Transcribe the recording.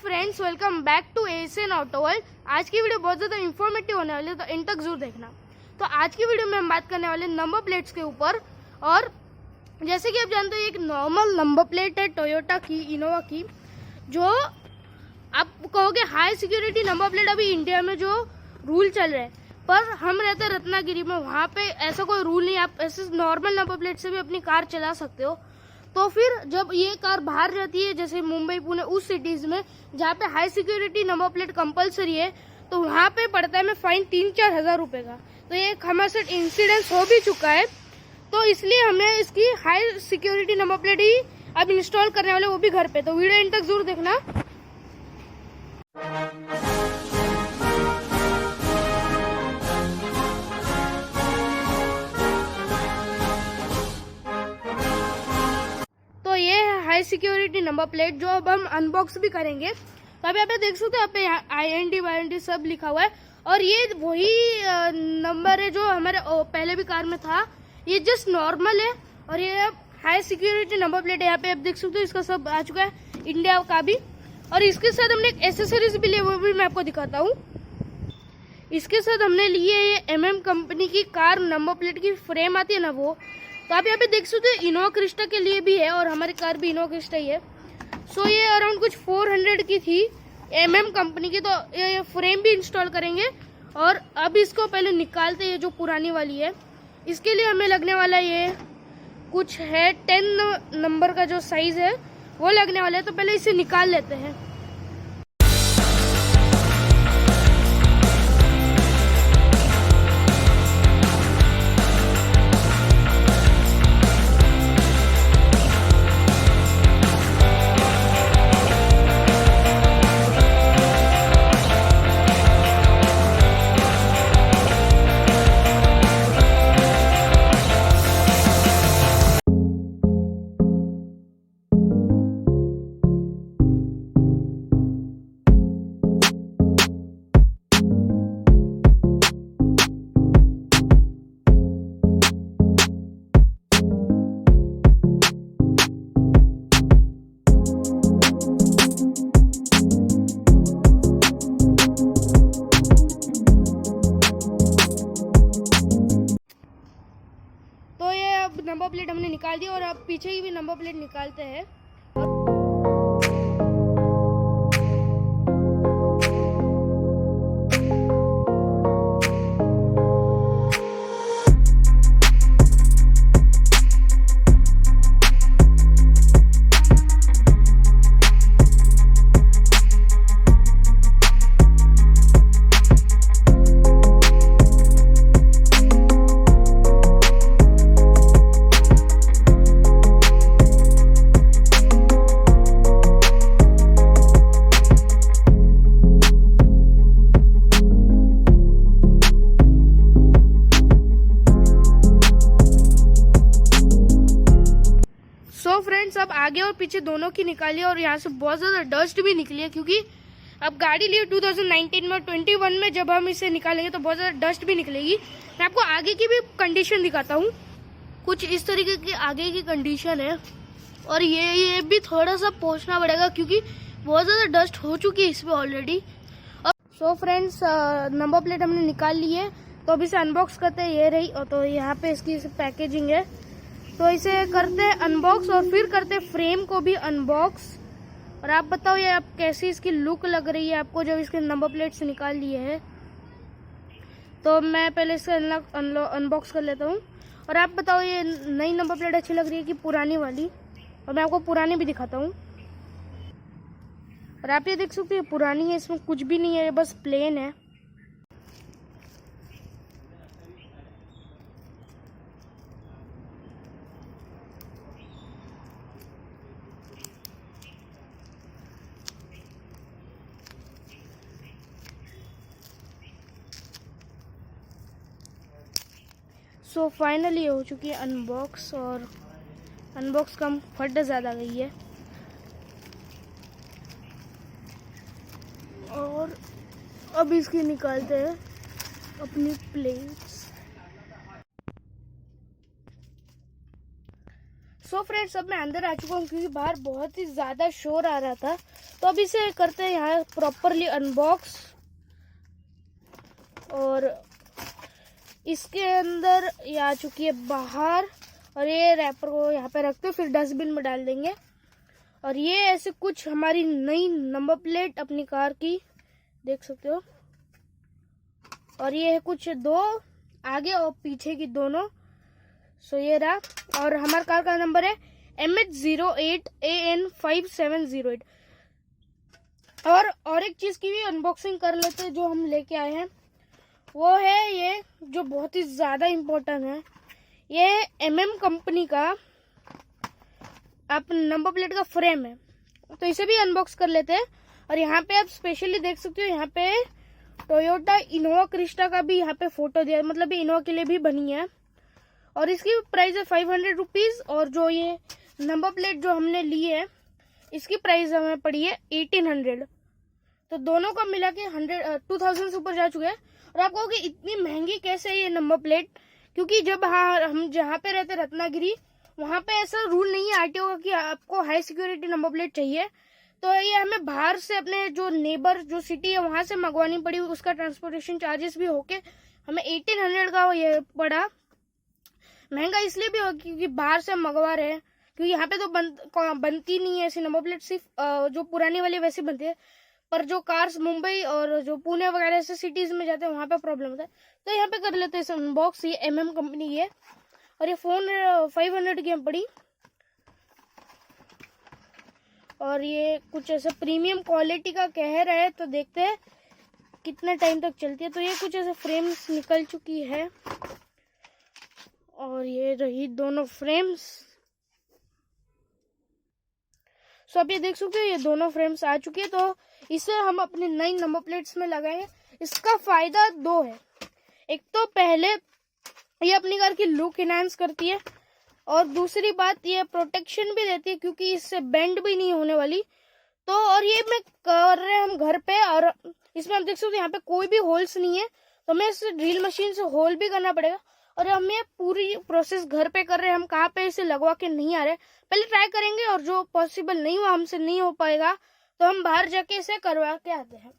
Friends, welcome back to asnautoworld। आज की video बहुत ज़्यादा इन्फॉर्मेटिव होने वाली है, तो एंड तक जरूर देखना। तो आज की वीडियो में हम बात करने वाले नंबर प्लेट्स के ऊपर। और जैसे कि आप जानते हो, एक नॉर्मल नंबर प्लेट है टोयोटा की, इनोवा की, जो आप कहोगे हाई सिक्योरिटी नंबर प्लेट। अभी इंडिया में जो रूल चल रहे हैं, पर हम रहते हैं रत्नागिरी में, वहाँ पे ऐसा कोई रूल नहीं। आप ऐसे नॉर्मल नंबर प्लेट से भी अपनी कार चला सकते हो। तो फिर जब ये कार बाहर जाती है, जैसे मुंबई, पुणे, उस सिटीज में जहाँ पे high security number plate compulsory है, तो वहाँ पे पड़ता है में फाइन 3-4 हज़ार रुपए का। तो ये एक हमारे साथ इंसिडेंस हो भी चुका है, तो इसलिए हमें इसकी हाई सिक्योरिटी नंबर प्लेट ही अब इंस्टॉल करने वाले, वो भी घर पे। तो वीडियो एंड तक जरूर देखना। तो ये है हाई सिक्योरिटी नंबर प्लेट, जो अब हम अनबॉक्स भी करेंगे। तो अब यहाँ पे देख सकते हो, यहाँ पे IND सब लिखा हुआ है, और ये वही नंबर है जो हमारे पहले भी कार में था। ये जस्ट नॉर्मल है, और ये हाई सिक्योरिटी नंबर प्लेट है। यहाँ पे आप देख सकते हो, इसका सब आ चुका है, इंडिया का भी। और इसके साथ हमने एक एसेसरीज भी ली, वो भी मैं आपको दिखाता हूँ। इसके साथ हमने लिए ये MM कंपनी की कार नंबर प्लेट की फ्रेम आती है ना, वो। तो आप यहाँ पे देख सकते हो, इनोवा क्रिस्टा के लिए भी है, और हमारी कार भी इनोवा क्रिस्टा ही है। सो ये अराउंड कुछ 400 की थी, MM कंपनी की। तो ये फ्रेम भी इंस्टॉल करेंगे, और अब इसको पहले निकालते हैं, जो पुरानी वाली है। इसके लिए हमें लगने वाला ये कुछ है 10 नंबर का जो साइज है, वो लगने वाला है। तो पहले इसे निकाल लेते हैं। तो ये अब नंबर प्लेट हमने निकाल दी, और अब पीछे की भी नंबर प्लेट निकालते हैं। सो फ्रेंड्स, अब आगे और पीछे दोनों की निकाली, और यहाँ से बहुत ज़्यादा डस्ट भी निकली है, क्योंकि अब गाड़ी लिए 2019 में, 21 में जब हम इसे निकालेंगे तो बहुत ज़्यादा डस्ट भी निकलेगी। मैं आपको आगे की भी कंडीशन दिखाता हूँ। कुछ इस तरीके की आगे की कंडीशन है, और ये भी थोड़ा सा पोंछना पड़ेगा, क्योंकि बहुत ज़्यादा डस्ट हो चुकी है इसमें ऑलरेडी। और सो फ्रेंड्स, नंबर प्लेट हमने निकाल ली है, तो अभी इसे अनबॉक्स करते हैं। ये रही, और तो यहाँ पे इसकी पैकेजिंग है, तो इसे करते हैं अनबॉक्स, और फिर करते हैं फ्रेम को भी अनबॉक्स। और आप बताओ ये आप कैसी इसकी लुक लग रही है आपको, जब इसके नंबर प्लेट से निकाल लिए है। तो मैं पहले इसे अनबॉक्स कर लेता हूँ, और आप बताओ ये नई नंबर प्लेट अच्छी लग रही है कि पुरानी वाली। और मैं आपको पुरानी भी दिखाता हूँ। और आप ये देख सकते हैं, पुरानी है, इसमें कुछ भी नहीं है, बस प्लेन है। सो फाइनली हो चुकी है अनबॉक्स, और अनबॉक्स कम फट ज़्यादा गई है। और अब इसकी निकालते हैं अपनी प्लेट्स। सो फ्रेंड्स, अब मैं अंदर आ चुका हूँ क्योंकि बाहर बहुत ही ज़्यादा शोर आ रहा था, तो अब इसे करते हैं यहाँ प्रॉपरली अनबॉक्स, और इसके अंदर ये आ चुकी है बाहर, और ये रैपर को यहाँ पे रखते फिर डस्टबिन में डाल देंगे। और ये ऐसे कुछ हमारी नई नंबर प्लेट अपनी कार की देख सकते हो, और ये है कुछ दो आगे और पीछे की दोनों। सो ये रहा, और हमारे कार का नंबर है MH08AN5708। और एक चीज की भी अनबॉक्सिंग कर लेते हैं जो हम लेके आए हैं, वो है ये जो बहुत ही ज्यादा इम्पोर्टेंट है, ये कंपनी का आप नंबर प्लेट का फ्रेम है, तो इसे भी अनबॉक्स कर लेते हैं। और यहाँ पे आप स्पेशली देख सकते हो, यहाँ पे टोयोटा इनोवा क्रिस्टा का भी यहाँ पे फोटो दिया है, मतलब ये इनोवा के लिए भी बनी है। और इसकी प्राइस है 500 रुपीज, और जो ये नंबर प्लेट जो हमने ली है इसकी प्राइस हमें पड़ी है 1800। तो दोनों का मिला के 2000 से ऊपर जा चुके हैं। और आप कहोगे इतनी महंगी कैसे है ये नंबर प्लेट, क्योंकि जब हम जहाँ पे रहते रत्नागिरी, वहाँ पे ऐसा रूल नहीं है आरटीओ का कि आपको हाई सिक्योरिटी नंबर प्लेट चाहिए। तो ये हमें बाहर से अपने जो नेबर जो सिटी है वहां से मंगवानी पड़ी, उसका ट्रांसपोर्टेशन चार्जेस भी होके हमें 1800 का ये पड़ा। महंगा इसलिए भी हो क्योंकि बाहर से मंगवा रहे हैं, क्योंकि यहाँ पे तो बनती नहीं है ऐसी नंबर प्लेट, सिर्फ जो पुरानी वाली वैसी बनती है। पर जो कार्स मुंबई और जो पुणे वगैरह ऐसे सिटीज में जाते हैं वहां पे प्रॉब्लम होता है। तो यहाँ पे कर लेते हैं अनबॉक्स। ये कंपनी की है, और ये फोन 500 की पड़ी, और ये कुछ ऐसे प्रीमियम क्वालिटी का कह रहा है, तो देखते हैं कितने टाइम तक चलती है। तो ये कुछ ऐसे फ्रेम्स निकल चुकी है, और ये रही दोनों फ्रेम्स। सो आप ये देख सकते हो, ये दोनों फ्रेम्स आ चुकी है। तो इसे हम अपनी नई नंबर प्लेट्स में लगाएंगे। इसका फायदा दो है, एक तो पहले ये अपनी कार की लुक इनहांस करती है, और दूसरी बात ये प्रोटेक्शन भी देती है, क्योंकि इससे बेंड भी नहीं होने वाली। तो और ये मैं कर रहे हैं हम घर पे, और इसमें आप देख सकते हो यहाँ पे कोई भी होल्स नहीं है, तो हमें इसे ड्रिल मशीन से होल भी करना पड़ेगा। और हम ये पूरी प्रोसेस घर पे कर रहे हैं, हम कहाँ पे इसे लगवा के नहीं आ रहे, पहले ट्राई करेंगे, और जो पॉसिबल नहीं हुआ, हमसे नहीं हो पाएगा, तो हम बाहर जाके इसे करवा के आते हैं।